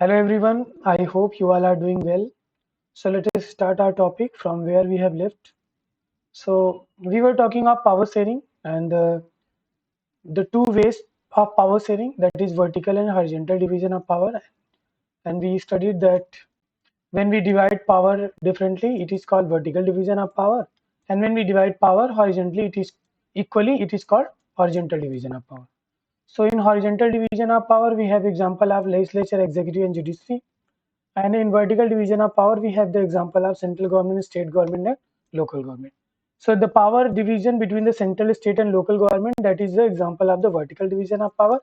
Hello everyone, I hope you all are doing well. So let us start our topic from where we have left. So we were talking of power sharing and the two ways of power sharing, that is vertical and horizontal division of power. And we studied that when we divide power differently, it is called vertical division of power. And when we divide power horizontally, it is called horizontal division of power. So in horizontal division of power, we have example of legislature, executive and judiciary. And in vertical division of power, we have the example of central government, state government, and local government. So the power division between the central, state, and local government, that is the example of the vertical division of power.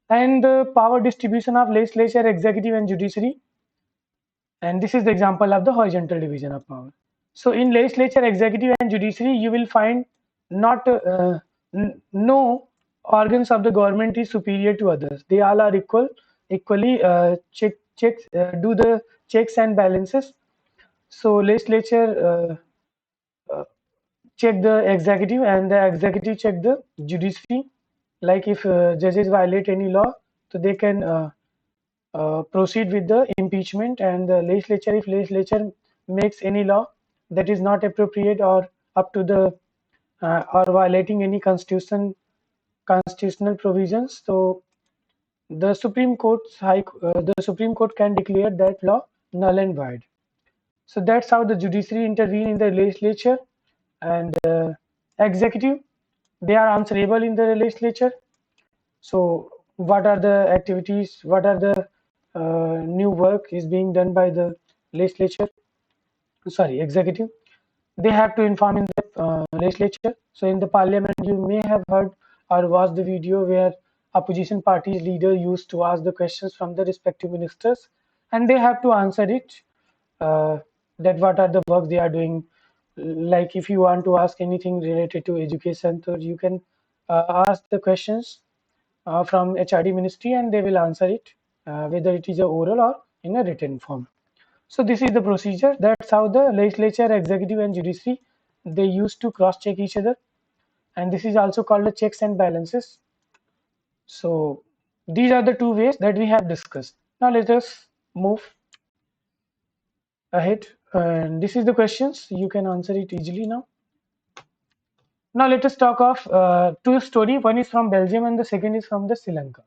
And the power distribution of legislature, executive, and judiciary. And this is the example of the horizontal division of power. So in legislature, executive, and judiciary, you will find not no organs of the government is superior to others. They all are equally do the checks and balances. So legislature check the executive and the executive check the judiciary. Like if judges violate any law, so they can proceed with the impeachment, and the legislature, if legislature makes any law that is not appropriate or up to the or violating any constitutional provisions, so the Supreme Court can declare that law null and void. So that's how the judiciary intervene in the legislature. And executive, they are answerable in the legislature. So what are the activities, what are the new work is being done by the legislature, sorry, executive, they have to inform in the legislature. So in the parliament, you may have heard or watched the video where opposition parties leader used to ask the questions from the respective ministers, and they have to answer it, uh, that what are the work they are doing. Like if you want to ask anything related to education, so you can ask the questions from HRD ministry, and they will answer it, whether it is a oral or in a written form. So this is the procedure. That's how the legislature, executive, and judiciary, they used to cross check each other, and this is also called the checks and balances. So these are the two ways that we have discussed. Now let us move ahead, and this is the questions. You can answer it easily now. Now let us talk of two stories. One is from Belgium and the second is from the Sri Lanka.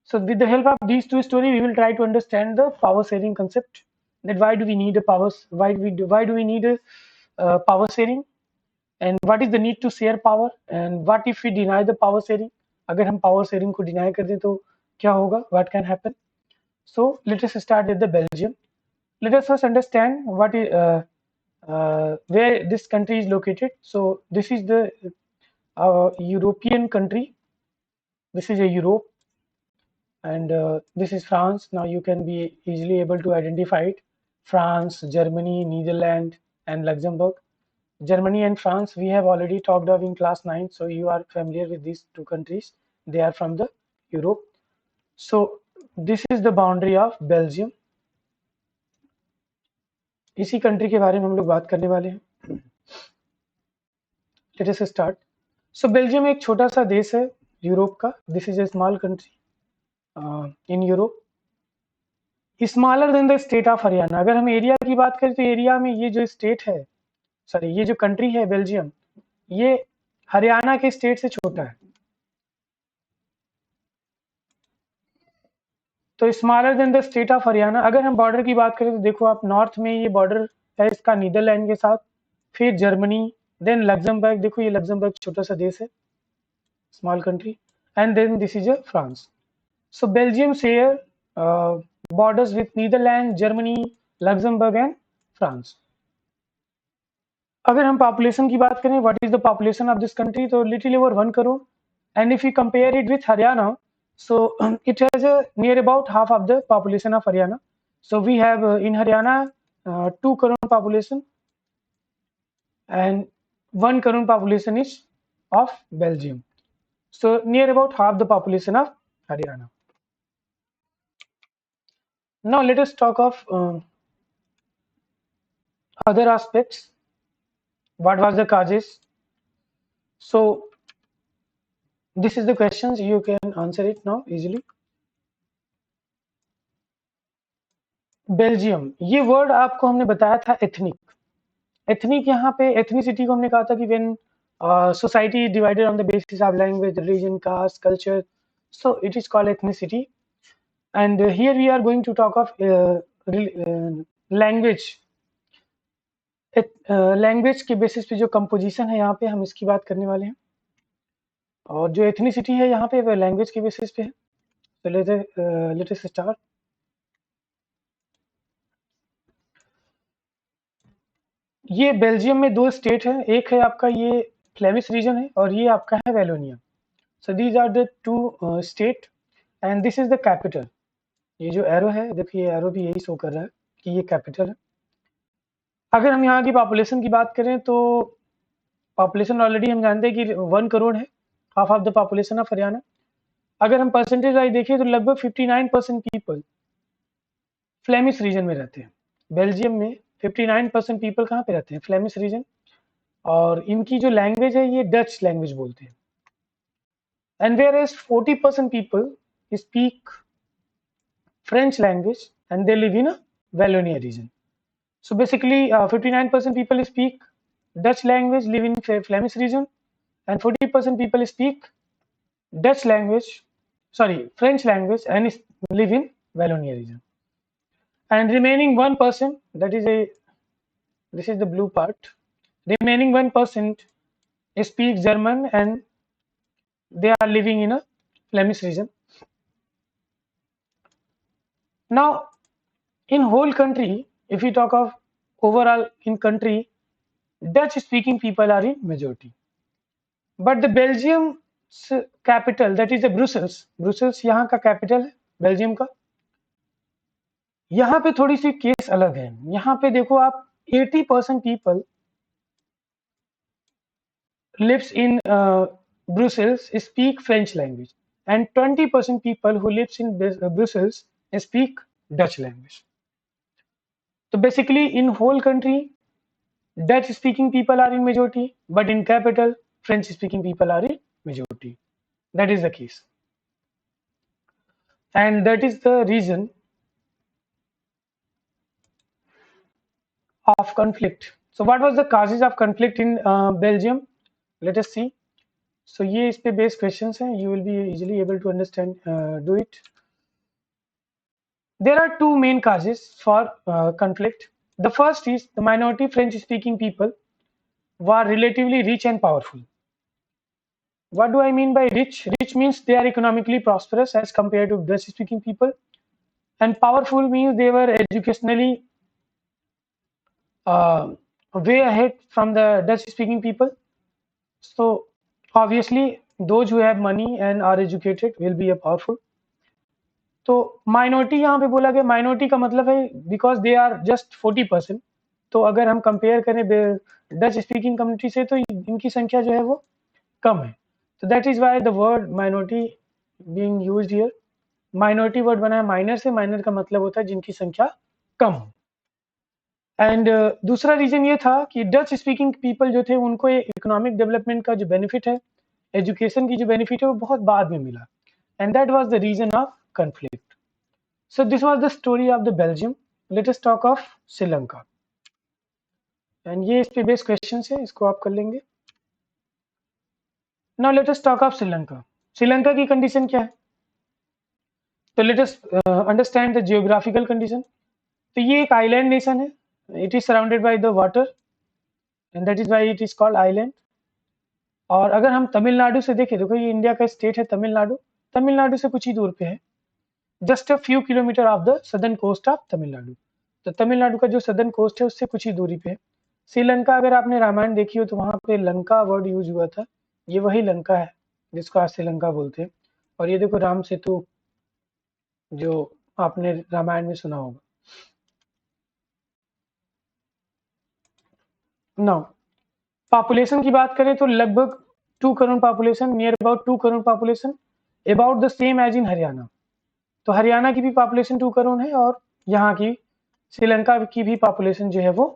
So with the help of these two stories, we will try to understand the power sharing concept. That why do we need a why do we need a power sharing, and what is the need to share power, and what if we deny the power sharing? अगर हम power sharing को deny कर दें तो क्या होगा? What can happen? So let us start with the Belgium. Let us first understand where this country is located. So this is the European country. This is a Europe, and this is France. Now you can be easily able to identify it. France, Germany, Netherlands, and Luxembourg. Germany and France we have already talked of in class 9, so you are familiar with these two countries. They are from the Europe. So this is the boundary of Belgium. इसी country के बारे में हम लोग बात करने वाले हैं. Let us start. So Belgium एक छोटा सा देश है यूरोप का. This is a small country in Europe. Smaller than the state of Haryana. अगर हम एरिया की बात करें तो एरिया में ये जो स्टेट है, सॉरी ये जो कंट्री है बेल्जियम, ये हरियाणा के स्टेट से छोटा है. तो smaller than the state of Haryana. अगर हम बॉर्डर की बात करें तो देखो आप, नॉर्थ में ये बॉर्डर है इसका नीदरलैंड के साथ, फिर जर्मनी, देन लग्जमबर्ग. देखो ये लग्जमबर्ग छोटा सा देश है, small country, and then this is a France. So Belgium share borders with Netherlands, Germany, Luxembourg and France. अगर हम पॉपुलेशन की बात करें, what is the population of this country, तो little over 1 crore. And if you compare it with Haryana, so it has a near about half of the population of Haryana. So we have in Haryana 2 crore population, and 1 crore population is of Belgium. So near about half the population of Haryana. Now let us talk of other aspects. What was the causes? So this is the questions. You can answer it now easily. Belgium, ये word आपको हमने बताया था ethnic. Ethnic यहाँ पे ethnicity को हमने कहा था कि when society divided on the basis of language, religion, caste, culture, so it is called ethnicity. And here we are going to talk of language. Language के बेसिस पे जो कंपोजिशन है यहाँ पे हम इसकी बात करने वाले हैं, और जो एथनिसिटी है यहाँ पे वो लैंग्वेज के बेसिस पे है। तो लेट अस स्टार्ट। ये बेल्जियम में दो स्टेट है, एक है आपका ये फ्लेमिश रीजन है और ये आपका है Wallonia. So these are the two state and this is the capital. ये जो एरो है देखिए, एरो भी यही शो कर रहा है कि ये कैपिटल है। अगर हम यहाँ की पॉपुलेशन की बात करें तो पॉपुलेशन ऑलरेडी हम जानते हैं कि 1 करोड़ है, half of the population of Haryana. अगर हम परसेंटेज वाइज देखें तो लगभग 59% पीपल फ्लेमिश रीजन में रहते हैं। बेल्जियम में 59% पीपल कहाँ पे रहते हैं? Flemish region. और इनकी जो लैंग्वेज है ये डच लैंग्वेज बोलते हैं। And whereas 40% people speak French language and they live in a Wallonia region. So basically, 59% people speak Dutch language, live in Flemish region, and 40% people speak Dutch language, sorry, French language, and live in Wallonia region. And remaining 1%, this is the blue part. Remaining 1% speak German, and they are living in a Flemish region. Now, in whole country, if we talk of overall in country, Dutch-speaking people are in majority. But the Belgium capital, that is the Brussels यहाँ का capital है Belgium का। यहाँ पे थोड़ी सी case अलग है। यहाँ पे देखो आप 80% people lives in Brussels speak French language and 20% people who lives in Brussels speak Dutch language. So basically in whole country Dutch speaking people are in majority, but in capital French speaking people are in majority. That is the case. And that is the reason of conflict. So what was the causes of conflict in Belgium? Let us see. So ये इस पे based questions हैं. You will be easily able to understand, do it. There are two main causes for conflict. The first is the minority French-speaking people were relatively rich and powerful. What do I mean by rich? Rich means they are economically prosperous as compared to Dutch-speaking people, and powerful means they were educationally way ahead from the Dutch-speaking people. So obviously, those who have money and are educated will be a powerful. तो minority यहाँ पे बोला गया, minority का मतलब है because they are just 40%। तो अगर हम कंपेयर करें डच स्पीकिंग कम्युनिटी से तो इनकी संख्या जो है वो कम है। तो that is why the word minority being used here. Minority word बना है माइनर से, माइनर का मतलब होता है जिनकी संख्या कम हो। एंड दूसरा रीजन ये था कि डच स्पीकिंग पीपल जो थे उनको इकोनॉमिक डेवलपमेंट का जो बेनिफिट है, एजुकेशन की जो बेनिफिट है वो बहुत बाद में मिला, and that was the reason of conflict. So this was the story of the Belgium. Let us talk of Sri Lanka. And ये इस पे बेस्ड क्वेश्चन है, इसको आप कर लेंगे। Now let us talk of Sri Lanka. Sri Lanka की condition क्या है? तो let us understand the geographical condition. तो ये एक आइलैंड नेशन है। It is surrounded by the water and that is why it is called island. और अगर हम तमिलनाडु से देखें, देखो ये इंडिया का स्टेट है तमिलनाडु, तमिलनाडु से कुछ ही दूर पे है, just a few kilometre off the southern coast of Tamil Nadu. तो तमिलनाडु का जो सदर्न कोस्ट है उससे कुछ ही दूरी पे है। श्रीलंका, अगर आपने रामायण देखी हो तो वहाँ पे लंका वर्ड यूज हुआ था, ये वही लंका है जिसको आज श्रीलंका बोलते हैं। और ये देखो राम सेतु जो आपने रामायण में सुना होगा। नाउ पॉपुलेशन की बात करें तो लगभग 2 crore population, near about 2 crore population, about the same as in Haryana. तो हरियाणा की भी पॉपुलेशन 2 करोड़ है और यहाँ की श्रीलंका की भी पॉपुलेशन जो है वो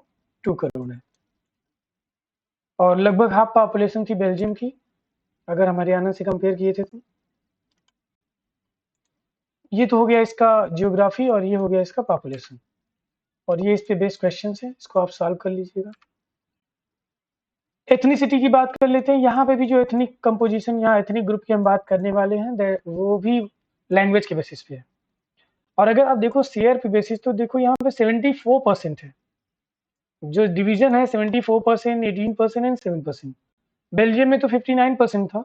2 करोड़ है, और लगभग हाफ पॉपुलेशन थी बेल्जियम की अगर हम हरियाणा से कंपेयर किए थे तो। ये तो हो गया इसका जियोग्राफी और ये हो गया इसका पॉपुलेशन। और ये इस पे बेस्ड क्वेश्चन है, इसको आप सॉल्व कर लीजिएगा। एथनिसिटी की बात कर लेते हैं। यहाँ पे भी जो एथनिक कंपोजिशन, यहाँ एथनिक ग्रुप की हम बात करने वाले हैं, वो भी लैंग्वेज के बेसिस पे है। और अगर आप देखो शेयर पे बेसिस, तो देखो यहाँ पे 74% है। जो डिवीजन है 74%, 18% एंड 7%। बेल्जियम में तो 59% था।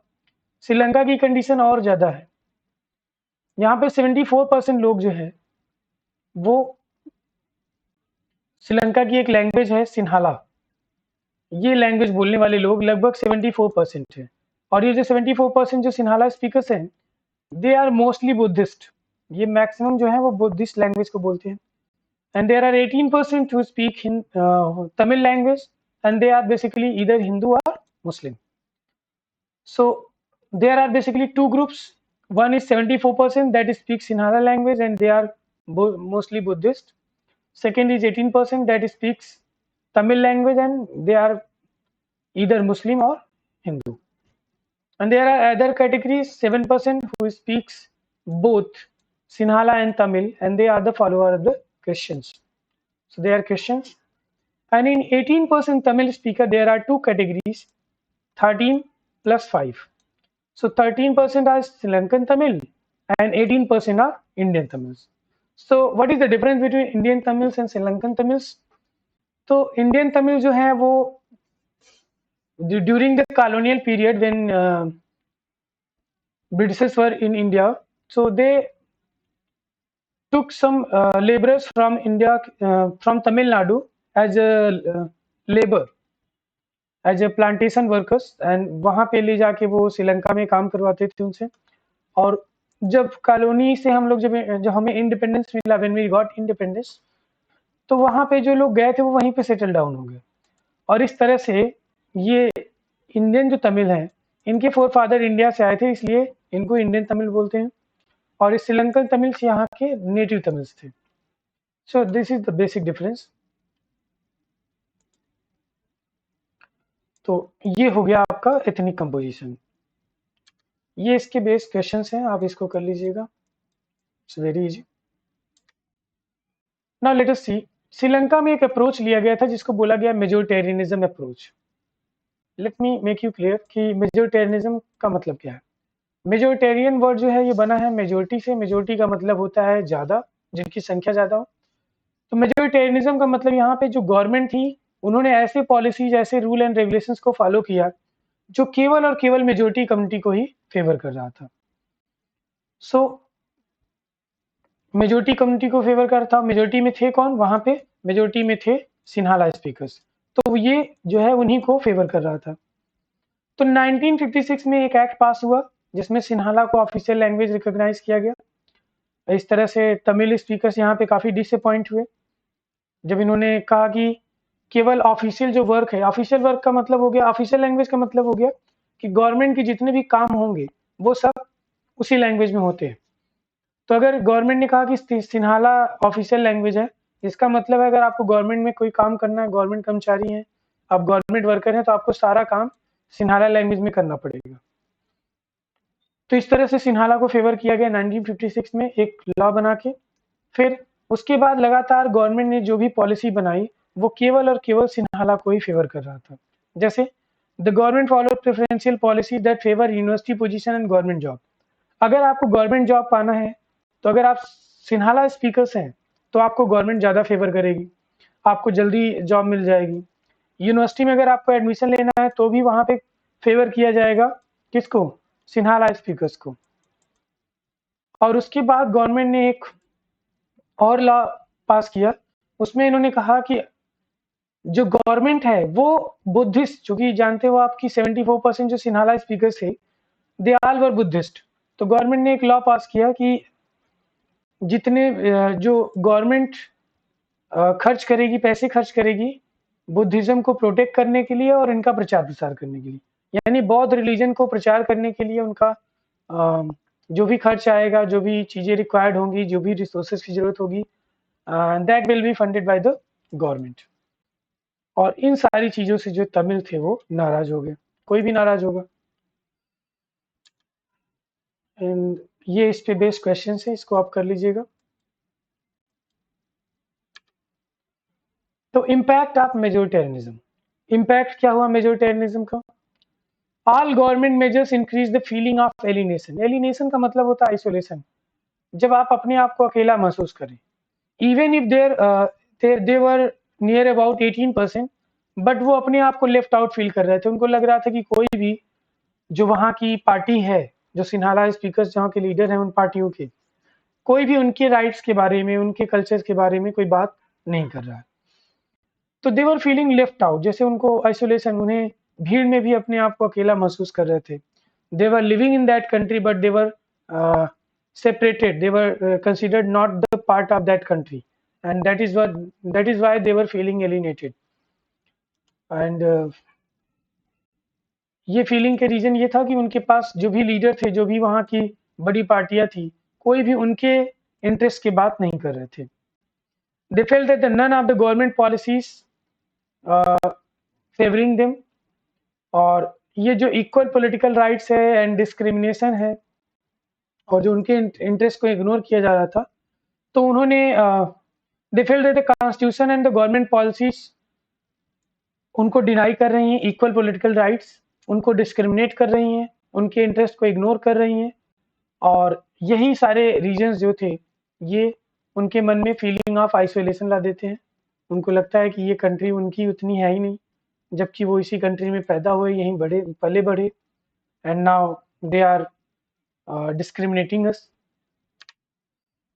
श्रीलंका की कंडीशन और ज़्यादा है। यहाँ पे 74% लोग जो है वो श्रीलंका की एक लैंग्वेज है सिन्हाला, ये लैंग्वेज बोलने वाले लोग लगभग 74% है। और ये जो 74% जो सिन्हाला स्पीकर्स हैं, दे आर मोस्टली बुद्धिस्ट। ये मैक्सिमम जो है वो बुद्धिस्ट लैंग्वेज को बोलते हैं। And there are 18% who speak Tamil language, and they are basically either Hindu or Muslim. So there are basically two groups. One is 74% that speaks Sinhala language, and they are mostly Buddhist. Second is 18% that speaks Tamil language, and they are either Muslim or Hindu. And there are other categories, 7% who speaks both Sinhala and Tamil, and they are the follower of the Christians. So they are Christians. And in 18% Tamil speaker, there are two categories, 13 plus 5. So 13% are Sri Lankan Tamil and 18% are Indian Tamils. So what is the difference between Indian Tamils and Sri Lankan Tamils? तो Indian Tamil जो है वो during the colonial period when Britishers were in India, so they took some laborers from India, from Tamil Nadu as a labor, as a plantation workers, and वहाँ पे ले जाके वो श्रीलंका में काम करवाते थे उनसे। और जब कॉलोनी से हम लोग जब हमें इंडिपेंडेंस मिला, व्हेन वी गॉट इंडिपेंडेंस, तो वहाँ पे जो लोग गए थे वो वहीं पे सेटल डाउन हो गए। और इस तरह से ये इंडियन जो तमिल हैं, इनके फोर फादर इंडिया से आए थे, इसलिए इनको इंडियन तमिल बोलते हैं। और इस श्रीलंकन तमिल्स यहाँ के नेटिव तमिल्स थे। So this is the basic difference. तो ये हो गया आपका एथनिक कंपोजिशन। ये इसके बेस्ड क्वेश्चंस हैं, आप इसको कर लीजिएगा। It's very easy. Now let us see, Sri Lanka में एक अप्रोच लिया गया था जिसको बोला गया majoritarianism approach. Let me make you clear कि मेजोरिटेरियनिज्म का मतलब क्या है। मेजोरिटेरियन वर्ड जो है ये बना है मेजोरिटी से। मेजोरिटी का मतलब होता है ज़्यादा, जिनकी संख्या ज़्यादा हो। तो मेजोरिटेरियनिज्म का मतलब यहाँ पे जो गवर्नमेंट थी, उन्होंने ऐसे पॉलिसीज, ऐसे रूल एंड रेगुलेशंस को फॉलो किया जो केवल और केवल मेजोरिटी कम्युनिटी को ही फेवर कर रहा था। सो मेजोरिटी कम्युनिटी को फेवर कर था। मेजोरिटी में थे कौन वहाँ पे? मेजोरिटी में थे सिन्हाला स्पीकर्स। तो ये जो है उन्हीं को फेवर कर रहा था। तो 1956 में एक एक्ट पास हुआ जिसमें सिन्हाला को ऑफिशियल लैंग्वेज रिकॉग्नाइज किया गया। इस तरह से तमिल स्पीकर्स यहाँ पे काफ़ी डिसअपॉइंट हुए जब इन्होंने कहा कि केवल ऑफिशियल जो वर्क है, ऑफिशियल वर्क का मतलब हो गया, ऑफिशियल लैंग्वेज का मतलब हो गया कि गवर्नमेंट के जितने भी काम होंगे वो सब उसी लैंग्वेज में होते हैं। तो अगर गवर्नमेंट ने कहा कि सिन्हाला ऑफिशियल लैंग्वेज है, इसका मतलब है अगर आपको गवर्नमेंट में कोई काम करना है, गवर्नमेंट कर्मचारी हैं, आप गवर्नमेंट वर्कर हैं, तो आपको सारा काम सिन्हाला लैंग्वेज में करना पड़ेगा। तो इस तरह से सिन्हाला को फेवर किया गया 1956 में एक लॉ बना के। फिर उसके बाद लगातार गवर्नमेंट ने जो भी पॉलिसी बनाई वो केवल और केवल सिन्हाला को ही फेवर कर रहा था। जैसे the government follow preferential policy that favour university position and government job. अगर आपको गवर्नमेंट जॉब पाना है तो अगर आप सिन्हाला स्पीकर्स हैं तो आपको गवर्नमेंट ज़्यादा फेवर करेगी, आपको जल्दी जॉब मिल जाएगी। यूनिवर्सिटी में अगर आपको एडमिशन लेना है तो भी वहाँ पे फेवर किया जाएगा, किसको? सिन्हाला स्पीकर्स को। और उसके बाद गवर्नमेंट ने एक और लॉ पास किया, उसमें इन्होंने कहा कि जो गवर्नमेंट है वो बुद्धिस्ट, चूंकि जानते हो आपकी 74% जो सिन्हाला स्पीकर्स थे दे ऑल वर बुद्धिस्ट। तो गवर्नमेंट ने एक लॉ पास किया कि जितने जो गवर्नमेंट खर्च करेगी, पैसे खर्च करेगी बुद्धिज्म को प्रोटेक्ट करने के लिए और इनका प्रचार प्रसार करने के लिए, यानी बौद्ध रिलीजन को प्रचार करने के लिए उनका जो भी खर्च आएगा, जो भी चीज़ें रिक्वायर्ड होंगी, जो भी रिसोर्सेज की जरूरत होगी, that will be funded by the government. और इन सारी चीज़ों से जो तमिल थे वो नाराज हो गए, कोई भी नाराज होगा। एंड ये इस पे बेस्ड क्वेश्चन है, इसको आप कर लीजिएगा। तो इम्पैक्ट ऑफ मेजोरिटेरियनिज्म, इम्पैक्ट क्या हुआ मेजोरिटेरियनिज्म का? All government measures increase the feeling of alienation. Alienation का मतलब होता है आइसोलेशन, जब आप अपने आप को अकेला महसूस करें। Even if they were near about 18%, but वो अपने आप को लेफ्ट आउट फील कर रहे थे। उनको लग रहा था कि कोई भी जो वहाँ की पार्टी है, जो सिन्हाला स्पीकर्स जहाँ के लीडर हैं उन पार्टियों के, कोई भी उनके राइट्स के बारे में, उनके कल्चर के बारे में कोई बात नहीं कर रहा है। तो दे वर फीलिंग लेफ्ट आउट, जैसे उनको आइसोलेशन, उन्हें भीड़ में भी अपने आप को अकेला महसूस कर रहे थे। They were living in that country but they were separated, they were considered not the part of that country, and that is why they were feeling alienated. And ये फीलिंग के रीजन ये था कि उनके पास जो भी लीडर थे, जो भी वहाँ की बड़ी पार्टियां थी, कोई भी उनके इंटरेस्ट की बात नहीं कर रहे थे। They felt that none of the government policies favouring them, और ये जो इक्वल पॉलिटिकल राइट्स है एंड डिस्क्रिमिनेशन है, और जो उनके इंटरेस्ट को इग्नोर किया जा रहा था, तो उन्होंने दे felt that the constitution and the government policies उनको डिनाई कर रही हैं इक्वल पॉलिटिकल राइट्स, उनको डिस्क्रिमिनेट कर रही हैं, उनके इंटरेस्ट को इग्नोर कर रही हैं। और यही सारे रीजंस जो थे, ये उनके मन में फीलिंग ऑफ आइसोलेशन ला देते हैं। उनको लगता है कि ये कंट्री उनकी उतनी है ही नहीं, जबकि वो इसी कंट्री में पैदा हुए, यहीं बड़े पले बढ़े, and now they are discriminating us.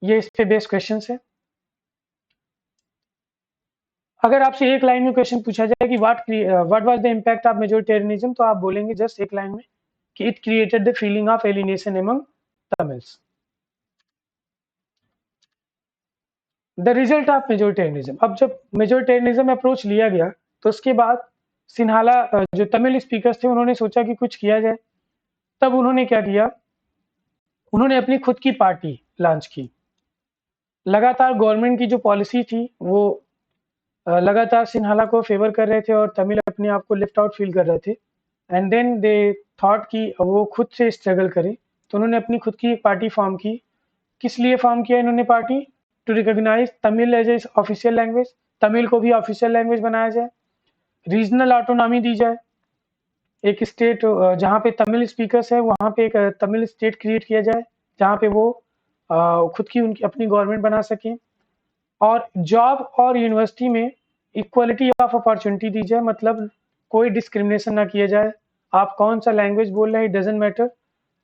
ये इस पे बेस्ड क्वेश्चन है। अगर आपसे एक लाइन में क्वेश्चन पूछा जाए कि what was the impact of majoritarianism, तो आप बोलेंगे जस्ट एक लाइन में कि it created the feeling of alienation among Tamils. The result of majoritarianism, अब जब मेजोरिटेरियनिज्म अप्रोच लिया गया, तो उसके बाद सिन्हाला जो तमिल स्पीकर्स थे, उन्होंने सोचा कि कुछ किया जाए। तब उन्होंने क्या किया, उन्होंने अपनी खुद की पार्टी लॉन्च की। लगातार गवर्नमेंट की जो पॉलिसी थी वो लगातार सिन्हाला को फेवर कर रहे थे, और तमिल अपने आप को लेफ्ट आउट फील कर रहे थे। एंड देन दे थॉट कि वो खुद से स्ट्रगल करें, तो उन्होंने अपनी खुद की एक पार्टी फॉर्म की। किस लिए फॉर्म किया इन्होंने party? To recognize Tamil as a official language, Tamil को भी ऑफिशियल लैंग्वेज बनाया जाए, रीजनल ऑटोनॉमी दी जाए, एक स्टेट जहाँ पे तमिल स्पीकर्स है वहाँ पे एक तमिल स्टेट क्रिएट किया जाए, जहाँ पे वो खुद की उनकी अपनी गवर्नमेंट बना सकें, और जॉब और यूनिवर्सिटी में इक्वलिटी ऑफ अपॉर्चुनिटी दी जाए, मतलब कोई डिस्क्रिमिनेशन ना किया जाए। आप कौन सा लैंग्वेज बोल रहे हैं, डजेंट मैटर,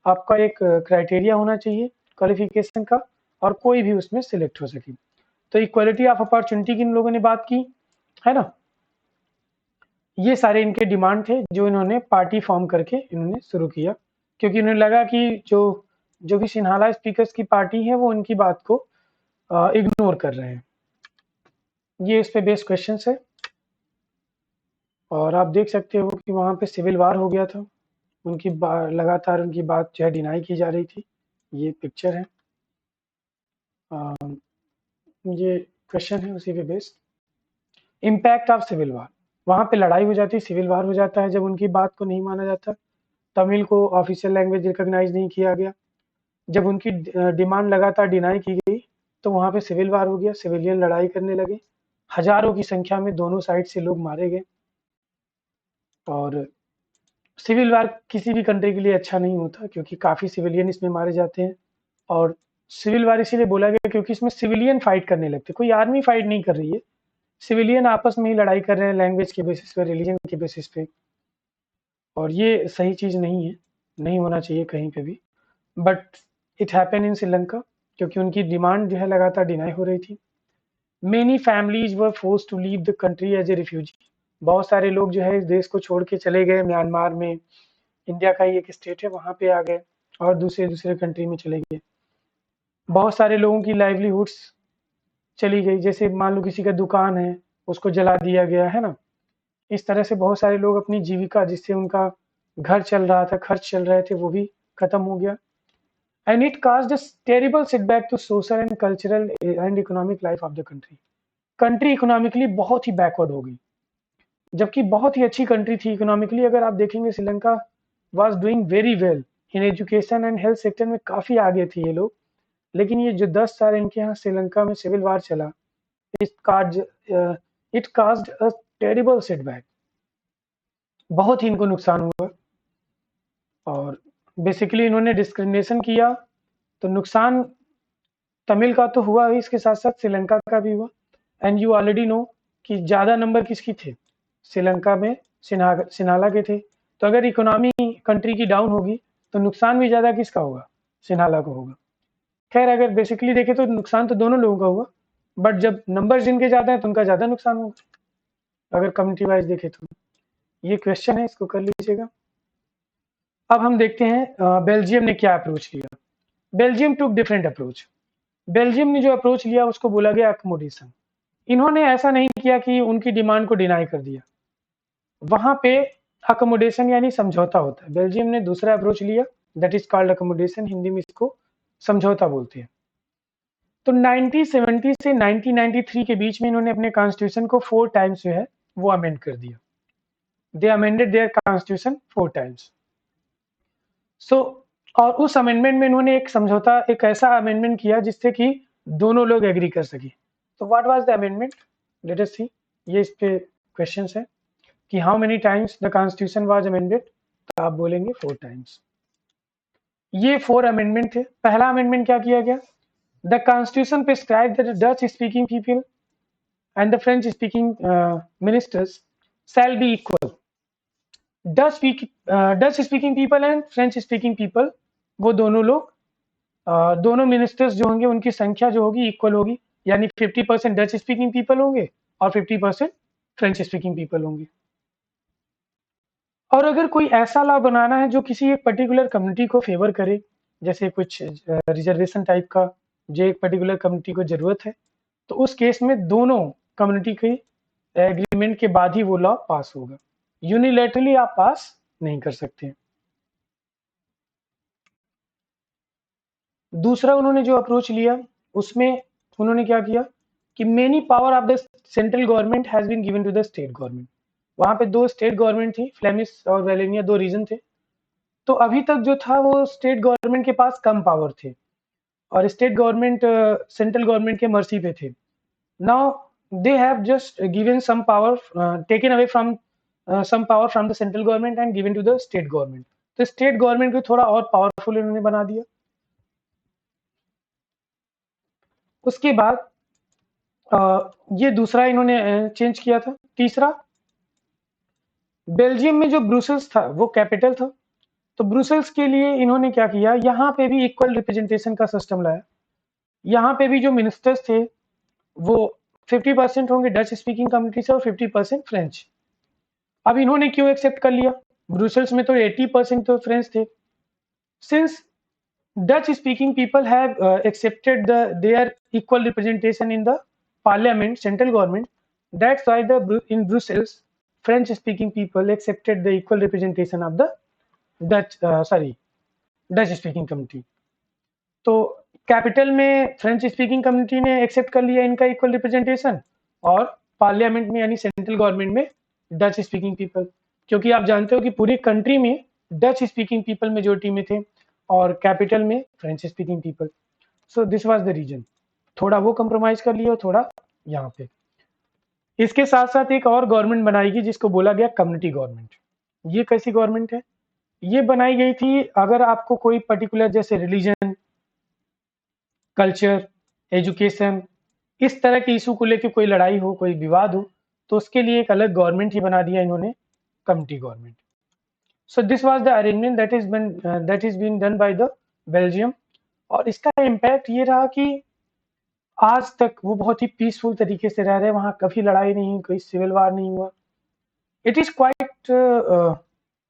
आपका एक क्राइटेरिया होना चाहिए क्वालिफिकेशन का, और कोई भी उसमें सिलेक्ट हो सके। तो इक्वलिटी ऑफ अपॉर्चुनिटी की इन लोगों ने बात की, है ना। ये सारे इनके डिमांड थे, जो इन्होंने पार्टी फॉर्म करके इन्होंने शुरू किया, क्योंकि उन्हें लगा कि जो भी सिन्हाला स्पीकर्स की पार्टी है वो उनकी बात को इग्नोर कर रहे हैं। ये इस पे बेस्ड क्वेश्चन है, और आप देख सकते हो कि वहाँ पे सिविल वार हो गया था। उनकी लगातार उनकी बात जो है डिनाई की जा रही थी। ये पिक्चर है, ये क्वेश्चन है उसी पे based. Impact of civil war, वहाँ पे लड़ाई हो जाती है, सिविल वार हो जाता है जब उनकी बात को नहीं माना जाता, तमिल को ऑफिशियल लैंग्वेज रिकॉग्नाइज नहीं किया गया, जब उनकी डिमांड लगातार डिनाई की गई, तो वहाँ पे सिविल वार हो गया, सिविलियन लड़ाई करने लगे, हजारों की संख्या में दोनों साइड से लोग मारे गए। और सिविल वार किसी भी कंट्री के लिए अच्छा नहीं होता, क्योंकि काफ़ी सिविलियन इसमें मारे जाते हैं। और सिविल वार इसीलिए बोला गया क्योंकि इसमें सिविलियन फाइट करने लगते, कोई आर्मी फाइट नहीं कर रही है, सिविलियन आपस में ही लड़ाई कर रहे हैं लैंग्वेज के बेसिस पे, रिलीजन के बेसिस पे, और ये सही चीज़ नहीं है, नहीं होना चाहिए कहीं पे भी। But it happen in Sri Lanka, क्योंकि उनकी डिमांड जो है लगातार डिनाई हो रही थी। Many families were force to leave the country as a refugee, बहुत सारे लोग जो है इस देश को छोड़ के चले गए, म्यांमार में, इंडिया का ही एक स्टेट है वहाँ पे आ गए, और दूसरे दूसरे कंट्री में चले गए। बहुत सारे लोगों की लाइवलीहुड्स चली गई, जैसे मान लो किसी का दुकान है उसको जला दिया गया, है ना। इस तरह से बहुत सारे लोग अपनी जीविका, जिससे उनका घर चल रहा था, खर्च चल रहे थे, वो भी खत्म हो गया। And it caused a terrible setback to social and cultural and economic life of the country. Country economically बहुत ही बैकवर्ड हो गई, जबकि बहुत ही अच्छी कंट्री थी इकोनॉमिकली। अगर आप देखेंगे Sri Lanka was doing very well in education and health sector में, काफ़ी आगे थे ये लोग। लेकिन ये जो 10 साल इनके यहाँ श्रीलंका में सिविल वार चला, इस card it caused a terrible setback, बहुत ही इनको नुकसान हुआ। और बेसिकली इन्होंने डिस्क्रिमिनेशन किया, तो नुकसान तमिल का तो हुआ ही, इसके साथ साथ श्रीलंका का भी हुआ। एंड यू ऑलरेडी नो कि ज़्यादा नंबर किसकी थे, श्रीलंका में सिन्हाला के थे। तो अगर इकोनॉमी कंट्री की डाउन होगी तो नुकसान भी ज़्यादा किसका होगा, सिन्हाला को होगा। खैर अगर बेसिकली देखें तो नुकसान तो दोनों लोगों का हुआ, बट जब नंबर जिनके ज़्यादा है तो उनका ज़्यादा नुकसान होगा, अगर कम्युनिटी वाइज देखें तो। ये क्वेश्चन है, इसको कर लीजिएगा। अब हम देखते हैं बेल्जियम ने क्या अप्रोच लिया। बेल्जियम टुक डिफरेंट अप्रोच। बेल्जियम ने जो अप्रोच लिया उसको बोला गया अकोमोडेशन। इन्होंने ऐसा नहीं किया कि उनकी डिमांड को डिनाई कर दिया, वहां पे अकोमोडेशन यानी समझौता होता है। बेल्जियम ने दूसरा अप्रोच लिया, that is called accommodation, Hindi में इसको समझौता बोलते हैं। तो 1970 से 1993 के बीच में इन्होंने अपने कॉन्स्टिट्यूशन को 4 टाइम्स जो है वो अमेंड कर दिया। दे अमेंडेड देयर कॉन्स्टिट्यूशन 4 टाइम्स। सो और उस अमेंडमेंट में इन्होंने एक समझौता, एक ऐसा अमेंडमेंट किया जिससे कि दोनों लोग एग्री कर सके। तो what was the amendment, let us see. ये इस पे क्वेश्चंस है कि how many times the constitution was amended, तो आप बोलेंगे 4 टाइम्स। ये 4 अमेंडमेंट थे। पहला अमेंडमेंट क्या किया गया, the constitution prescribe that Dutch speaking people and the French speaking ministers shall be equal. Dutch speaking people and French speaking people, वो दोनों लोग, दोनों मिनिस्टर्स जो होंगे उनकी संख्या जो होगी इक्वल होगी, यानी 50% डच स्पीकिंग पीपल होंगे और 50% फ्रेंच स्पीकिंग पीपल होंगे। और अगर कोई ऐसा लॉ बनाना है जो किसी एक पर्टिकुलर कम्युनिटी को फेवर करे, जैसे कुछ रिजर्वेशन टाइप का जो एक पर्टिकुलर कम्युनिटी को जरूरत है, तो उस केस में दोनों कम्युनिटी के एग्रीमेंट के बाद ही वो लॉ पास होगा। यूनिलैटरली आप पास नहीं कर सकते। दूसरा उन्होंने जो अप्रोच लिया उसमें उन्होंने क्या किया कि many power of the central government has been given to the state government. वहां पे 2 स्टेट गवर्नमेंट थी, फ्लेमिश और वेलेनिया, 2 रीजन थे। तो अभी तक जो था वो स्टेट गवर्नमेंट के पास कम पावर थे और स्टेट गवर्नमेंट सेंट्रल गवर्नमेंट के मर्सी पे थे। Now they have just given some power, taken away from some power from the central government and given to the state government. तो स्टेट गवर्नमेंट को थोड़ा और पावरफुल इन्होंने बना दिया। उसके बाद ये दूसरा इन्होंने चेंज किया था। तीसरा, बेल्जियम में जो ब्रुसेल्स था वो कैपिटल था, तो ब्रुसेल्स के लिए इन्होंने क्या किया, यहाँ पे भी इक्वल रिप्रेजेंटेशन का सिस्टम लाया। यहाँ पे भी जो मिनिस्टर्स थे वो 50% होंगे डच स्पीकिंग कम्युनिटी से और 50% फ्रेंच। अब इन्होंने क्यों एक्सेप्ट कर लिया, ब्रुसेल्स में तो 80% तो फ्रेंच थे। Since Dutch speaking people have accepted their equal representation in the parliament, central government. That's why in Brussels, French speaking people accepted the equal representation of the Dutch speaking community. तो capital में French speaking community ने accept कर लिया इनका equal representation, और parliament में यानी central government में डच स्पीकिंग पीपल, क्योंकि आप जानते हो कि पूरी कंट्री में डच स्पीकिंग पीपल मेजोरिटी में थे और कैपिटल में French speaking people. So this was the reason. थोड़ा वो कंप्रोमाइज कर लिया, थोड़ा यहाँ पे। इसके साथ साथ एक और गवर्नमेंट बनाएगी जिसको बोला गया कम्युनिटी गवर्नमेंट। ये कैसी गवर्नमेंट है, ये बनाई गई थी अगर आपको कोई पर्टिकुलर जैसे रिलीजन, कल्चर, एजुकेशन, इस तरह के इशू को लेकर कोई लड़ाई हो, कोई विवाद हो, तो उसके लिए एक अलग गवर्नमेंट ही बना दिया इन्होंने, community government. So this was the arrangement that is been done by the Belgium. और इसका इम्पैक्ट ये रहा कि आज तक वो बहुत ही पीसफुल तरीके से रह रहे हैं, वहाँ कभी लड़ाई नहीं, कोई सिविल वार नहीं हुआ। इट इज क्वाइट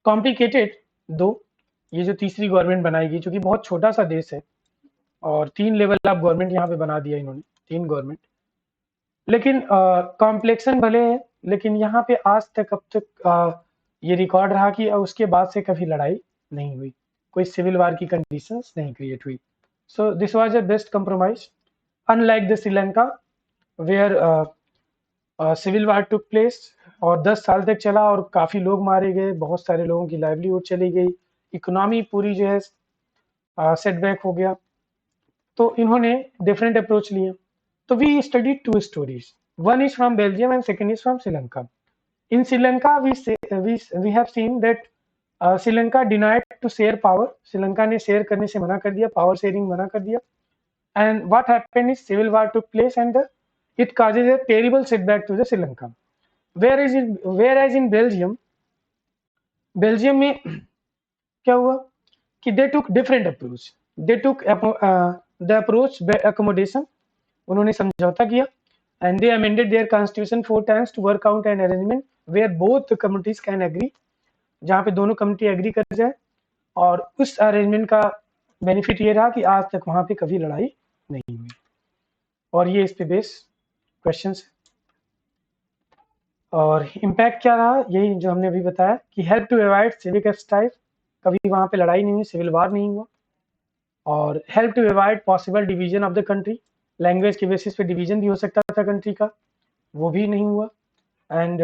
कॉम्प्लिकेटेड दो, ये जो तीसरी गवर्नमेंट बनाएगी, चूंकि बहुत छोटा सा देश है और 3 लेवल ऑफ गवर्नमेंट यहाँ पे बना दिया इन्होंने, 3 गवर्नमेंट। लेकिन कॉम्प्लेक्सन भले है, लेकिन यहाँ पे आज तक अब तक ये रिकॉर्ड रहा कि उसके बाद से कभी लड़ाई नहीं हुई, कोई सिविल वार की कंडीशंस नहीं क्रिएट हुई। So this was a best compromise, unlike the Sri Lanka where civil war took place और 10 साल तक चला और काफ़ी लोग मारे गए, बहुत सारे लोगों की लाइवलीहुड चली गई, इकोनॉमी पूरी जो है सेटबैक हो गया। तो इन्होंने डिफरेंट अप्रोच लिए। तो we study 2 stories. One is from Belgium and second is from Sri Lanka. In Sri Lanka, we have seen that Sri Lanka denied to share power. Sri Lanka ने share करने से मना कर दिया, power sharing मना कर दिया. And what happened is civil war took place and it causes a terrible setback to the Sri Lanka. Whereas in Belgium में क्या हुआ कि they took different approach. They took the approach by accommodation. उन्होंने समझौता किया and they amended their constitution 4 times to work out an arrangement where both the communities can agree, जहाँ पे दोनों कम्युनिटी एग्री कर जाए. और उस अरेंजमेंट का बेनिफिट ये रहा कि आज तक वहाँ पे कभी लड़ाई नहीं हुई. और ये इस पे बेस क्वेश्चन है. और इम्पैक्ट क्या रहा, यही जो हमने अभी बताया कि help to avoid civic strife, कभी वहाँ पे लड़ाई नहीं हुई, सिविल वार नहीं हुआ. और help to avoid possible division of the country, language के बेसिस पे डिवीजन भी हो सकता था कंट्री का, वो भी नहीं हुआ. एंड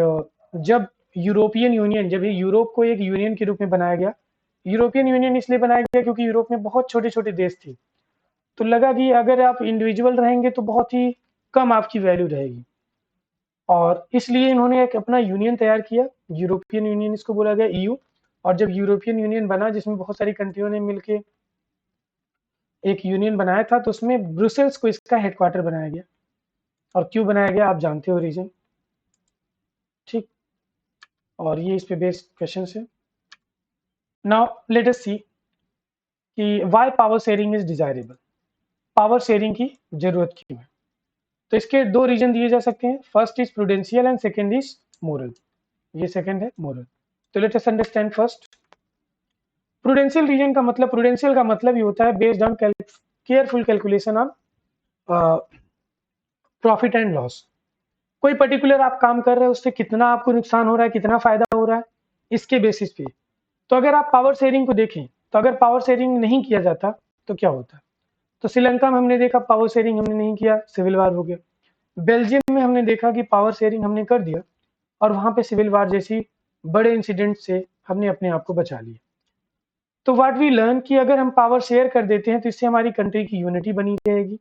जब यूरोपियन यूनियन, जब यूरोप को एक यूनियन के रूप में बनाया गया, यूरोपियन यूनियन इसलिए बनाया गया क्योंकि यूरोप में बहुत छोटे छोटे देश थे, तो लगा कि अगर आप इंडिविजुअल रहेंगे तो बहुत ही कम आपकी वैल्यू रहेगी, और इसलिए इन्होंने एक अपना यूनियन तैयार किया, यूरोपियन यूनियन इसको बोला गया, ईयू. और जब यूरोपियन यूनियन बना, जिसमें बहुत सारी कंट्रियों ने मिलके एक यूनियन बनाया था, तो उसमें ब्रुसेल्स को इसका हेडक्वार्टर बनाया गया. और क्यों बनाया गया आप जानते हो रीजन, ठीक. और ये इस पे बेस्ड क्वेश्चन है. नाउ लेट अस सी कि why power sharing is desirable, power sharing की जरूरत क्यों है. तो इसके दो रीजन दिए जा सकते हैं. First is prudential and second is moral. ये सेकंड है मोरल. तो let us understand first prudential reason का मतलब. प्रूडेंशियल का मतलब ये होता है based on careful calculation of profit and loss. कोई पर्टिकुलर आप काम कर रहे हो, उससे कितना आपको नुकसान हो रहा है, कितना फायदा हो रहा है, इसके बेसिस पे. तो अगर आप पावर शेयरिंग को देखें, तो अगर पावर शेयरिंग नहीं किया जाता तो क्या होता. तो श्रीलंका में हमने देखा पावर शेयरिंग हमने नहीं किया, सिविल वार हो गया. बेल्जियम में हमने देखा कि पावर शेयरिंग हमने कर दिया और वहां पे सिविल वार जैसी बड़े इंसिडेंट से हमने अपने आप को बचा लिया. तो व्हाट वी लर्न कि अगर हम पावर शेयर कर देते हैं तो इससे हमारी कंट्री की यूनिटी बनी रहेगी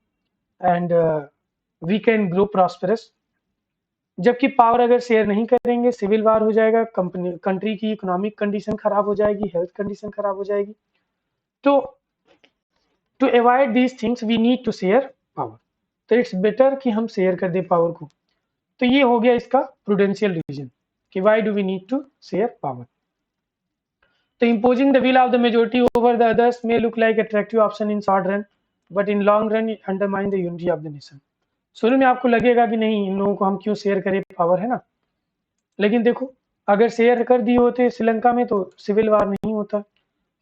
and we can grow prosperous. जबकि पावर अगर शेयर नहीं करेंगे, सिविल वार हो जाएगा, कंट्री की इकोनॉमिक कंडीशन खराब हो जाएगी, हेल्थ कंडीशन खराब हो जाएगी. तो to avoid these things we need to share power. तो इट्स बेटर कि हम शेयर कर दें पावर को. तो ये हो गया इसका प्रूडेंशियल रीजन कि why do we need to share power. तो imposing the will of the majority over the others may look like attractive option in short run, but in long run it undermine the unity of the nation. शुरू में आपको लगेगा कि नहीं, इन लोगों को हम क्यों शेयर करें पावर, है ना. लेकिन देखो, अगर शेयर कर दिए होते श्रीलंका में तो सिविल वार नहीं होता.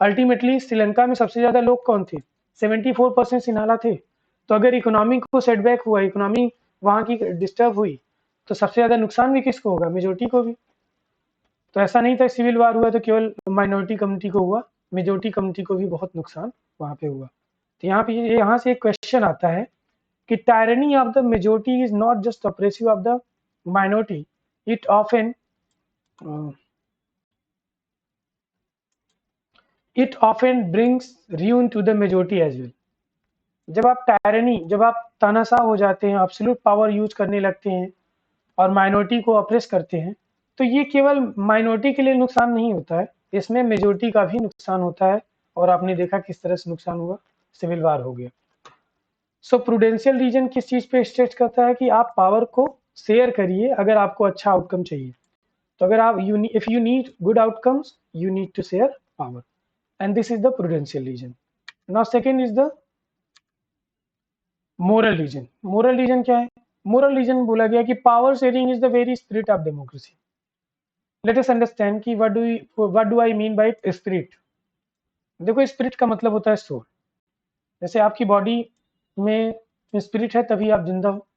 अल्टीमेटली श्रीलंका में सबसे ज्यादा लोग कौन थे, 74% सिन्हाला थे. तो अगर इकोनॉमी को सेटबैक हुआ, इकोनॉमी वहां की डिस्टर्ब हुई, तो सबसे ज्यादा नुकसान भी किसको होगा, मेजोरिटी को भी. तो ऐसा नहीं था सिविल वार हुआ तो केवल माइनॉरिटी कम्युनिटी को हुआ, मेजोरिटी कम्युनिटी को भी बहुत नुकसान वहां पे हुआ. तो यहाँ से एक क्वेश्चन आता है कि tyranny of the majority is not just oppressive of the minority, it often brings ruin to the majority as well. जब आप टायरनी, जब आप तानाशाह हो जाते हैं, एब्सोल्यूट पावर यूज करने लगते हैं और माइनॉरिटी को अप्रेस करते हैं, तो ये केवल माइनॉरिटी के लिए नुकसान नहीं होता है, इसमें मेजोरिटी का भी नुकसान होता है. और आपने देखा किस तरह से नुकसान हुआ, सिविल वार हो गया. सो प्रूडेंशियल रीजन किस चीज पे स्ट्रेच करता है कि आप पावर को शेयर करिए अगर आपको अच्छा आउटकम चाहिए. तो अगर आप if you need good outcomes you need to share power, and this is the prudential reason. Now second is the moral reason. Moral reason क्या है, मोरल रीजन बोला गया कि power sharing is the very spirit of democracy. Let us understand कि what do I mean by spirit. देखो spirit का मतलब होता है सोल. जैसे आपकी बॉडी में स्पिरिट है तभी आप जिंदा हो.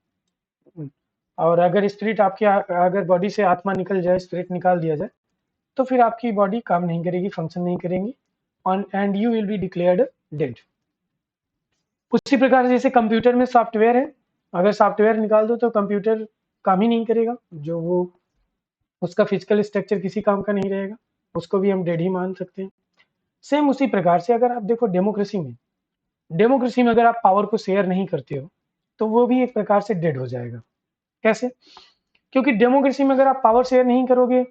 और अगर स्पिरिट आपके अगर बॉडी से आत्मा निकल जाए, स्पिरिट निकाल दिया जाए, तो फिर आपकी बॉडी काम नहीं करेगी, फंक्शन नहीं करेंगी, and you will be declared dead. उसी प्रकार जैसे कंप्यूटर में सॉफ्टवेयर है, अगर सॉफ्टवेयर निकाल दो तो कंप्यूटर काम ही नहीं करेगा, जो वो उसका फिजिकल स्ट्रक्चर किसी काम का नहीं रहेगा, उसको भी हम डेड ही मान सकते हैं. सेम उसी प्रकार से अगर आप देखो डेमोक्रेसी में अगर आप पावर को शेयर नहीं करते हो तो वो भी एक प्रकार से डेड हो जाएगा. कैसे? क्योंकि डेमोक्रेसी में अगर आप पावर शेयर नहीं करोगे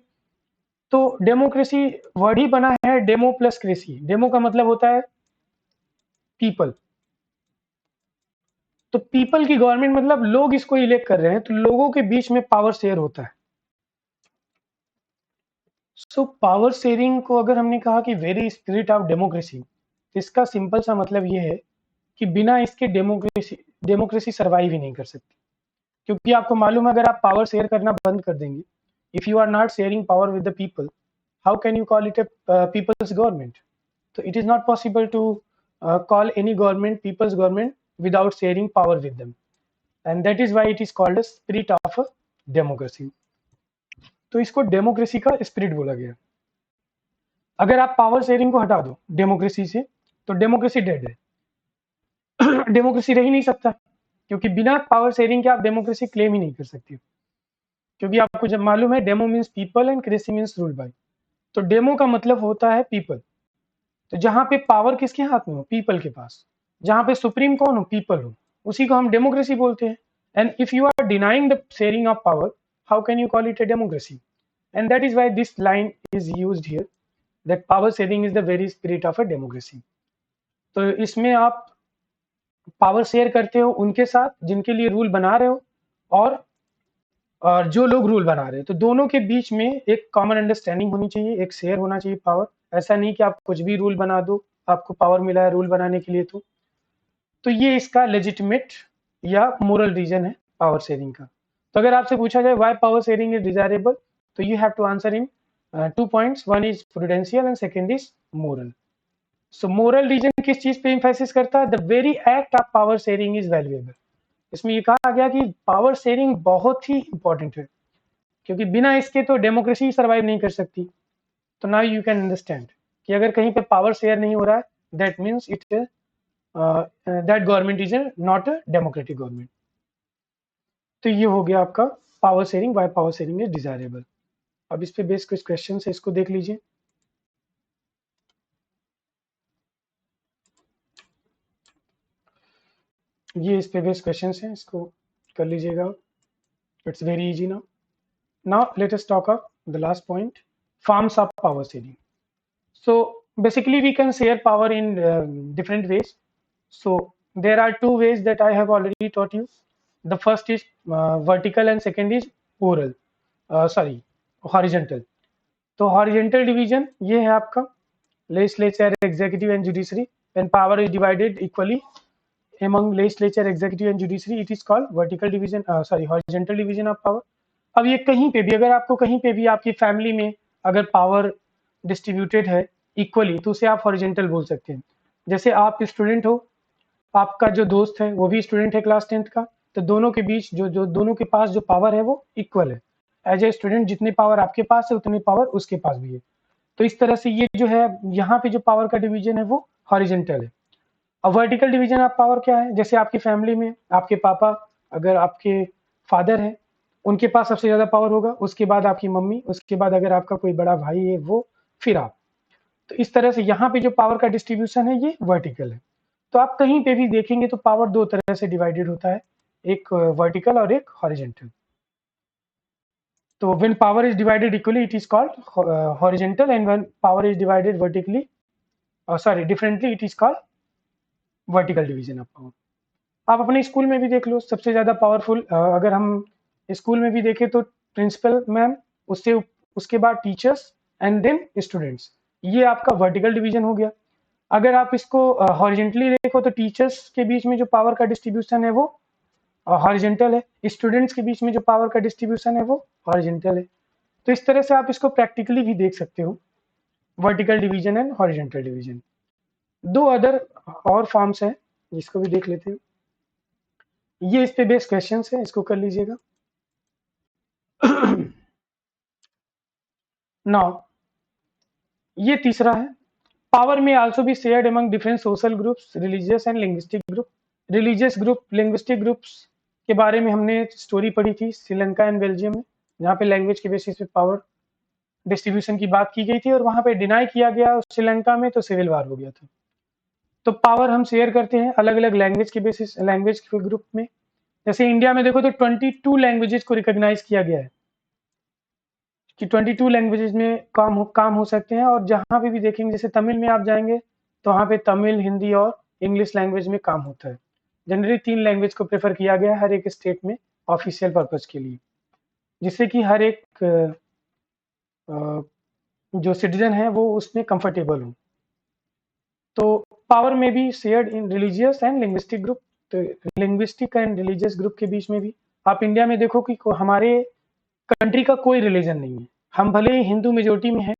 तो डेमोक्रेसी वर्ड ही बना है डेमो प्लस क्रेसी। डेमो का मतलब होता है पीपल, तो पीपल की गवर्नमेंट मतलब लोग इसको इलेक्ट कर रहे हैं, तो लोगों के बीच में पावर शेयर होता है। सो पावर शेयरिंग को अगर हमने कहा कि वेरी स्पिरिट ऑफ डेमोक्रेसी, तो इसका सिंपल सा मतलब ये है कि बिना इसके डेमोक्रेसी डेमोक्रेसी सर्वाइव ही नहीं कर सकती। क्योंकि आपको मालूम है अगर आप पावर शेयर करना बंद कर देंगे, if you are not sharing power with the people, how can you call it a people's government? So it is not possible to call any government people's government without sharing power with them, and that is why it is called a spirit of a democracy. तो इसको democracy का spirit बोला गया। अगर आप power sharing को हटा दो डेमोक्रेसी से, तो डेमोक्रेसी डेड है। डेमोक्रेसी रह ही नहीं सकता, क्योंकि बिना पावर शेयरिंग के आप डेमोक्रेसी क्लेम ही नहीं कर सकते, क्योंकि आपको जब मालूम है demo means people and cracy means rule by. तो डेमो का मतलब होता है पीपल, तो जहां पे पावर किसके हाथ में हो, पीपल के पास, जहां पे सुप्रीम कौन हो, पीपल हो, उसी को हम डेमोक्रेसी बोलते हैं। And if you are denying the sharing of power, how can you call it a democracy? And that is why this line is used here, that power sharing is the very spirit of a democracy. तो इसमें आप power share करते हो उनके साथ जिनके लिए rule बना रहे हो, और जो लोग रूल बना रहे हैं, तो दोनों के बीच में एक कॉमन अंडरस्टैंडिंग होनी चाहिए, एक शेयर होना चाहिए पावर। ऐसा नहीं कि आप कुछ भी रूल बना दो, आपको पावर मिला है रूल बनाने के लिए, तो ये इसका लेजिटिमेट या मोरल रीजन है पावर शेयरिंग का। तो अगर आपसे पूछा जाए why power sharing is desirable, तो you have to answer in 2 points, one is prudential and second is moral. So moral reason किस चीज पे एम्फेसिस करता है? The very act of power sharing is valuable. इसमें ये कहा गया कि पावर शेयरिंग बहुत ही इंपॉर्टेंट है, क्योंकि बिना इसके तो डेमोक्रेसी सर्वाइव नहीं कर सकती। तो नाउ यू कैन अंडरस्टैंड कि अगर कहीं पे पावर शेयर नहीं हो रहा है, that means it that government is not a democratic government. तो ये हो गया आपका power sharing, why power sharing is desirable. अब इस पे बेस्ड कुछ क्वेश्चन है, इसको देख लीजिए। ये इस पे बेस्ड क्वेश्चन है, इसको कर लीजिएगा। It's very easy now. Now let us talk of the last point, forms of power sharing. So basically we can share power in different ways. So there are two ways that I have already taught you. The first is vertical and second is oral, sorry, horizontal. तो horizontal division ये है आपका legislature, executive and judiciary. When power is divided equally among legislature, executive and judiciary, it is called vertical division, sorry, horizontal division of power. अब ये कहीं पे भी, अगर आपको कहीं पे भी आपकी फैमिली में अगर पावर डिस्ट्रीब्यूटेड है इक्वली, तो उसे आप हॉरिजेंटल बोल सकते हैं। जैसे आप स्टूडेंट हो, आपका जो दोस्त है वो भी स्टूडेंट है क्लास 10th का, तो दोनों के बीच जो दोनों के पास जो पावर है वो इक्वल है। एज ए स्टूडेंट जितनी पावर आपके पास है उतनी पावर उसके पास भी है। तो इस तरह से ये जो है यहाँ पे जो पावर का डिवीजन है वो हॉरिजेंटल है। अब वर्टिकल डिवीजन ऑफ पावर क्या है? जैसे आपकी फैमिली में आपके पापा, अगर आपके फादर हैं, उनके पास सबसे ज़्यादा पावर होगा, उसके बाद आपकी मम्मी, उसके बाद अगर आपका कोई बड़ा भाई है वो, फिर आप। तो इस तरह से यहाँ पे जो पावर का डिस्ट्रीब्यूशन है ये वर्टिकल है। तो आप कहीं पे भी देखेंगे तो पावर दो तरह से डिवाइडेड होता है, एक वर्टिकल और एक हॉरिजेंटल। तो when power is divided equally it is called horizontal, and when power is divided vertically, sorry differently, it is called vertical division of power. आप अपने स्कूल में भी देख लो, सबसे ज़्यादा पावरफुल अगर हम स्कूल में भी देखें तो प्रिंसिपल मैम, उससे उसके बाद टीचर्स एंड देन स्टूडेंट्स, ये आपका वर्टिकल डिवीजन हो गया। अगर आप इसको हॉरिजेंटली देखो तो टीचर्स के बीच में जो पावर का डिस्ट्रीब्यूशन है वो हॉरिजेंटल है, स्टूडेंट्स के बीच में जो पावर का डिस्ट्रीब्यूशन है वो हॉरिजेंटल है। तो इस तरह से आप इसको प्रैक्टिकली भी देख सकते हो, vertical division and horizontal division. दो अदर और फॉर्म्स हैं जिसको भी देख लेते हैं। ये इस पे बेस्ड क्वेश्चन है, इसको कर लीजिएगा। नाउ ये तीसरा है, पावर में आल्सो भी shared among different social groups, religious and linguistic group. Religious group, linguistic groups के बारे में हमने स्टोरी पढ़ी थी श्रीलंका एंड बेल्जियम में, जहाँ पे लैंग्वेज के बेसिस पे पावर डिस्ट्रीब्यूशन की बात की गई थी, और वहाँ पे डिनाई किया गया श्रीलंका में, तो सिविल वार हो गया था। तो पावर हम शेयर करते हैं अलग अलग लैंग्वेज के बेसिस, लैंग्वेज के ग्रुप में, जैसे इंडिया में देखो तो 22 लैंग्वेजेस को रिकॉग्नाइज किया गया है कि 22 लैंग्वेजेस में काम हो सकते हैं, और जहाँ पे भी देखेंगे जैसे तमिल में आप जाएंगे तो वहाँ पे तमिल, हिंदी और इंग्लिश लैंग्वेज में काम होता है। जनरली 3 लैंग्वेज को प्रेफर किया गया है हर एक स्टेट में ऑफिशियल पर्पज के लिए, जिससे कि हर एक जो सिटीजन है वो उसमें कंफर्टेबल हो। तो पावर में भी shared in religious and linguistic group, तो लिंग्विस्टिक एंड रिलीजियस ग्रुप के बीच में भी आप इंडिया में देखो कि हमारे कंट्री का कोई रिलीजन नहीं है। हम भले ही हिंदू मेजोरिटी में हैं,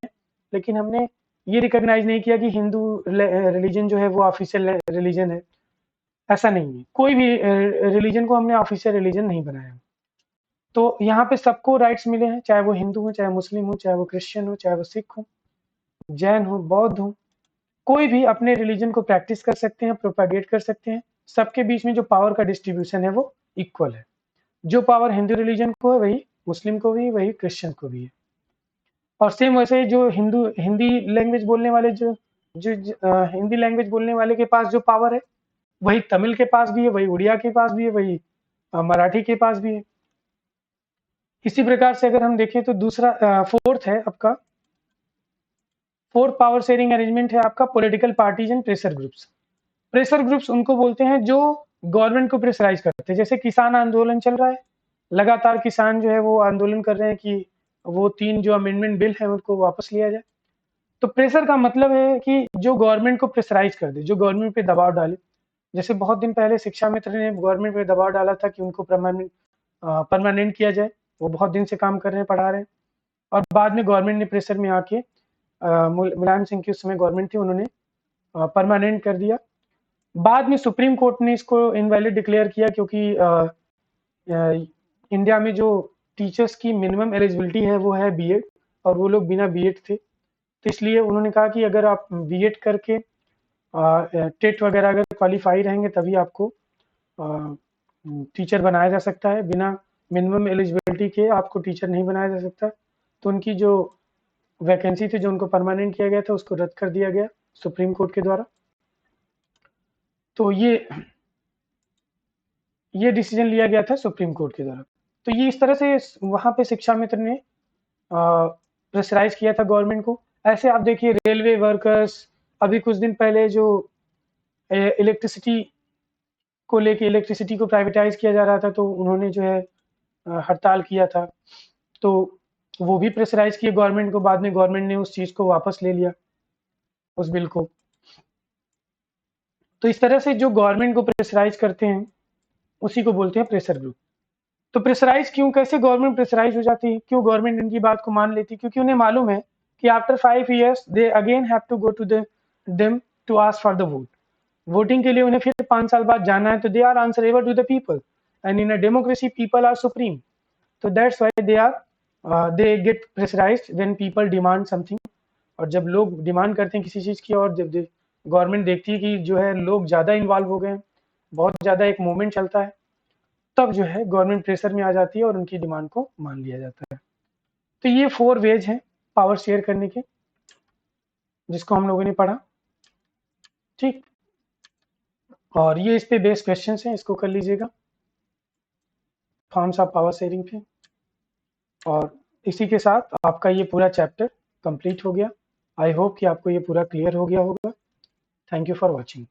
लेकिन हमने ये रिकॉग्नाइज नहीं किया कि हिंदू रिलीजन जो है वो ऑफिशियल रिलीजन है। ऐसा नहीं है, कोई भी रिलीजन को हमने ऑफिशियल रिलीजन नहीं बनाया। तो यहाँ पे सबको राइट्स मिले हैं, चाहे वो हिंदू हो, चाहे मुस्लिम हो, चाहे वो क्रिश्चियन हो, चाहे वो सिख हो, जैन हो, बौद्ध हो, कोई भी अपने रिलीजन को प्रैक्टिस कर सकते हैं, प्रोपागेट कर सकते हैं। सबके बीच में जो पावर का डिस्ट्रीब्यूशन है वो इक्वल है। जो पावर हिंदू रिलीजन को है वही मुस्लिम को भी, वही क्रिश्चियन को भी है। और सेम वैसे जो हिंदी लैंग्वेज बोलने वाले हिंदी लैंग्वेज बोलने वाले के पास जो पावर है वही तमिल के पास भी है, वही उड़िया के पास भी है, वही मराठी के पास भी है। इसी प्रकार से अगर हम देखें तो दूसरा फोर्थ है आपका, फोर्थ पावर शेयरिंग अरेंजमेंट है आपका political parties and pressure groups. Pressure groups उनको बोलते हैं जो गवर्नमेंट को प्रेशराइज करते हैं। जैसे किसान आंदोलन चल रहा है, लगातार किसान जो है वो आंदोलन कर रहे हैं कि वो 3 जो अमेंडमेंट बिल है उनको वापस लिया जाए। तो प्रेशर का मतलब है कि जो गवर्नमेंट को प्रेशराइज कर दे, जो गवर्नमेंट पे दबाव डाले। जैसे बहुत दिन पहले शिक्षा मित्र ने गवर्नमेंट पे दबाव डाला था कि उनको परमानेंट किया जाए। वो बहुत दिन से काम कर रहे हैं, पढ़ा रहे हैं, और बाद में गवर्नमेंट ने प्रेशर में आके मुलायम सिंह की उस समय गवर्नमेंट थी, उन्होंने परमानेंट कर दिया। बाद में सुप्रीम कोर्ट ने इसको इनवैलिड डिक्लेयर किया, क्योंकि इंडिया में जो टीचर्स की मिनिमम एलिजिबिलिटी है वो है बीएड, और वो लोग बिना बीएड थे। तो इसलिए उन्होंने कहा कि अगर आप बीएड करके टेट वगैरह अगर क्वालिफाई रहेंगे तभी आपको टीचर बनाया जा सकता है, बिना मिनिमम एलिजिबिलिटी के आपको टीचर नहीं बनाया जा सकता। तो उनकी जो वैकेंसी थी जो उनको परमानेंट किया गया था उसको रद्द कर दिया गया सुप्रीम कोर्ट के द्वारा। तो ये डिसीजन लिया गया था सुप्रीम कोर्ट के द्वारा। तो ये इस तरह से वहाँ पे शिक्षा मित्र ने प्रेशराइज किया था गवर्नमेंट को। ऐसे आप देखिए रेलवे वर्कर्स, अभी कुछ दिन पहले जो इलेक्ट्रिसिटी को लेके इलेक्ट्रिसिटी को प्राइवेटाइज किया जा रहा था, तो उन्होंने जो है हड़ताल किया था। तो वो भी प्रेशराइज किए गवर्नमेंट को, बाद में गवर्नमेंट ने उस चीज़ को वापस ले लिया, उस बिल को। तो इस तरह से जो गवर्नमेंट को प्रेशराइज करते हैं उसी को बोलते हैं प्रेशर ग्रुप। तो प्रेशराइज क्यों, कैसे गवर्नमेंट प्रेशराइज हो जाती है, क्यों गवर्नमेंट इनकी बात को मान लेती है? क्योंकि उन्हें मालूम है कि after 5 years they again have to go to them to ask for the vote. Voting के लिए उन्हें फिर 5 साल बाद जाना है, तो they are answerable to the people, and in a democracy people are supreme. तो that's why they get pressurised when people demand something. और जब लोग डिमांड करते हैं किसी चीज़ की, और जब गवर्नमेंट देखती है कि जो है लोग ज़्यादा इन्वॉल्व हो गए हैं, बहुत ज़्यादा एक मूवमेंट चलता है, तब जो है गवर्नमेंट प्रेशर में आ जाती है और उनकी डिमांड को मान लिया जाता है। तो ये 4 वेज हैं पावर शेयर करने के, जिसको हम लोगों ने पढ़ा। ठीक, और ये इस पे बेस्ड क्वेश्चन हैं, इसको कर लीजिएगा, फॉर्म्स ऑफ पावर शेयरिंग पे। और इसी के साथ आपका ये पूरा चैप्टर कंप्लीट हो गया। आई होप कि आपको ये पूरा क्लियर हो गया होगा। Thank you for watching.